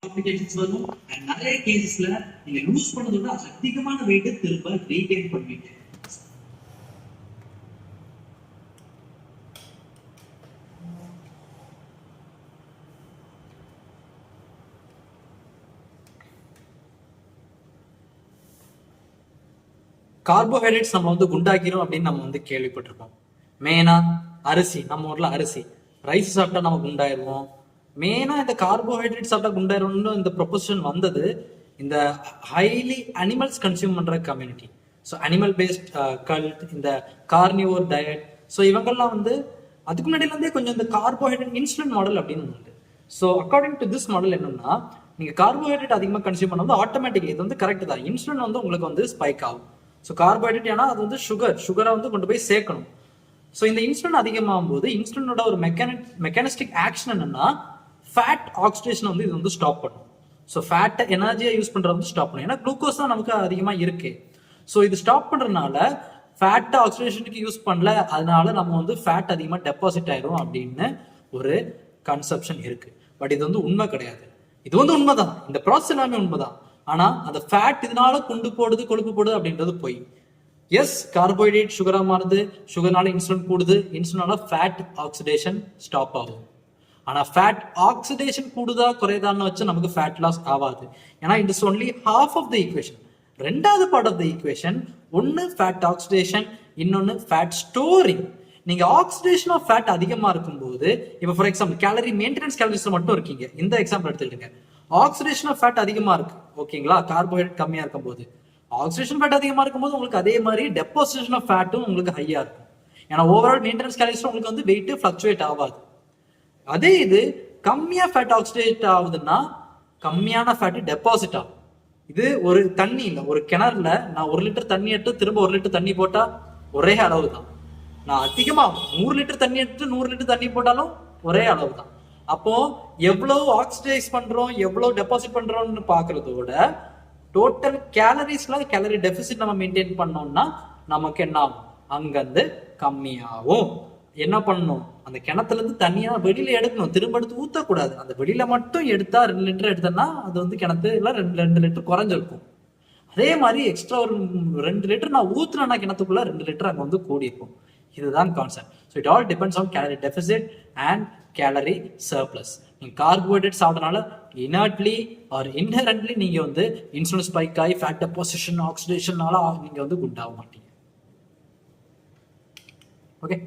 Complications வரும். நிறைய கேசஸ்ல நீங்க லூஸ் பண்ணதோட அதிகமான வெயிட் திரும்ப ரீகெயின் பண்ணுவீங்க. கார்போஹைட்ரேட்ஸ் நம்ம வந்து குண்டாக்கிறோம் அப்படின்னு நம்ம வந்து கேள்விப்பட்டிருப்போம். மெயினா அரிசி, நம்ம ஊர்ல அரிசி ரைஸ் சாப்பிட்டா நம்ம குண்டாயிருவோம். மெயினா இந்த கார்போஹைட்ரேட் சாப்பிட்டா குண்டாயிரும்னு இந்த ப்ரொபோசன் வந்தது இந்த ஹைலி அனிமல்ஸ் கன்சியூம் பண்ற community. So animal based cult, இந்த கார்னிவோர் டயட். ஸோ இவங்கெல்லாம் வந்து அதுக்கு முன்னாடியிலேருந்தே கொஞ்சம் இந்த கார்போஹைட்ரேட் இன்சுலின் மாடல் அப்படின்னு உண்டு. So according to this model என்னன்னா, நீங்க கார்போஹைட்ரேட் அதிகமாக கன்சியூம் பண்ணும்போது ஆட்டோமேட்டிக் இது வந்து கரெக்ட் தான், இன்சுலின் வந்து உங்களுக்கு வந்து ஸ்பைக் ஆகும். ஸோ கார்போஹைட்ரேட் ஏன்னா அது வந்து சுகரை வந்து கொண்டு போய் சேர்க்கணும். ஸோ இந்த இன்சுலின் அதிகமாகும் போது இன்சுலினோட ஒரு மெக்கானிஸ்டிக் ஆக்ஷன் என்னன்னா, ஃபேட் ஆக்சிடேஷன் வந்து இது வந்து ஸ்டாப் பண்ணும். ஸோ ஃபேட்டை எனர்ஜியா யூஸ் பண்றது வந்து ஸ்டாப் பண்ணும். ஏன்னா குளுக்கோஸ் தான் நமக்கு அதிகமாக இருக்கு. ஸோ இது ஸ்டாப் பண்றதுனால ஃபேட்டை ஆக்சிடேஷனுக்கு யூஸ் பண்ணல, அதனால நம்ம வந்து ஃபேட் அதிகமாக டெபாசிட் ஆயிரும் அப்படின்னு ஒரு கன்செப்ஷன் இருக்கு. பட் இது வந்து உண்மை கிடையாது. இது வந்து உண்மைதான், இந்த ப்ராசஸ் எல்லாமே உண்மைதான். ஆனா அந்த ஃபேட் இதனால கொண்டு போடுது, கொழுப்பு போடுது அப்படின்றது போய். எஸ், கார்போஹைட்ரேட் சுகரா மாறுது, சுகர்னால இன்சுலின் கூடுது, இன்சுலினால ஃபேட் ஆக்சிடேஷன் ஸ்டாப் ஆகும். ஆனா ஃபேட் ஆக்சிடேஷன் கூடுதா குறையதான்னு வச்சு நமக்கு ஃபேட் லாஸ் ஆகாது. ஏன்னா it is only half of the equation. ரெண்டாவது பார்ட் ஆஃப் த ஈக்குவேஷன் ஒன்னு ஃபேட் ஆக்சிடேஷன், இன்னொன்னு ஃபேட் ஸ்டோரிங். நீங்க ஆக்சிடேஷன் ஆஃப் ஃபேட் அதிகமா இருக்கும்போது, இப்போ for example calorie maintenance calories மட்டும் இருக்கீங்க, இந்த எக்ஸாம்பிள் எடுத்துக்கிட்டுங்க. ஆக்சிடேஷன் ஆஃப் ஃபேட் அதிகமா இருக்கு, ஓகேங்களா, கார்போஹைட்ரேட் கம்மியா இருக்கும் போது. ஆக்சிடேஷன் ஃபேட் அதிகமா இருக்கும்போது உங்களுக்கு அதே மாதிரி டெபாசிஷன் ஆஃப் ஃபேட்டும் உங்களுக்கு ஹையா இருக்கும். ஏன்னா ஓவரால் மெயின்டெனன்ஸ் கேலரிஸ் உங்களுக்கு வந்து வெயிட் ஃபிளக்சுவேட் ஆகாது. அதே இது கம்மியா ஃபேட் ஆக்சிடேட் ஆகுதுன்னா கம்மியான ஃபேட் டெபாசிட் ஆகும். இது ஒரு தண்ணி இல்லை, ஒரு கிணறுல நான் 1 லிட்டர் தண்ணி எடுத்து திரும்ப 1 லிட்டர் தண்ணி போட்டா ஒரே அளவு தான். நான் அதிகமா 100 லிட்டர் தண்ணி எடுத்து 100 லிட்டர் தண்ணி போட்டாலும் ஒரே அளவு தான். அப்போ எவ்வளவு ஆக்சிடைஸ் பண்றோம், எவ்வளவு டெபாசிட் பண்றோம்னு பாக்குறதோட டோட்டல் கேலரிஸ்ல கேலரி டெபிசிட் நம்ம மெயின்டைன் பண்ணோம்னா நமக்கு என்ன ஆகும், அங்கிருந்து கம்மியாகும். என்ன பண்ணணும், அந்த கிணத்துல இருந்து தண்ணியா வெளியில எடுக்கணும், திரும்ப எடுத்து ஊத்தக்கூடாது. அந்த வெளியில மட்டும் எடுத்தா 2 லிட்டர் எடுத்தோம்னா அது வந்து கிணத்துல 2 லிட்டர் குறைஞ்சிருக்கும். அதே மாதிரி எக்ஸ்ட்ரா ஒரு 2 லிட்டர் நான் ஊத்துனா கிணத்துக்குள்ள 2 லிட்டர் அங்க வந்து கூடி இருக்கும். இதுதான் concept. So it all depends on calorie deficit and calorie surplus. நீங்க கார்போஹைட்ரேட் சாப்பிடறனால இனர்ட்லி ஆர் இன்ஹெரண்ட்லி நீங்க வந்து இன்சுலின் ஸ்பைக் ஆகி ஃபேட் டெபாசிஷன் ஆக்சிடேஷனால நீங்க வந்து குண்டாக மாட்டீங்க. ஓகே.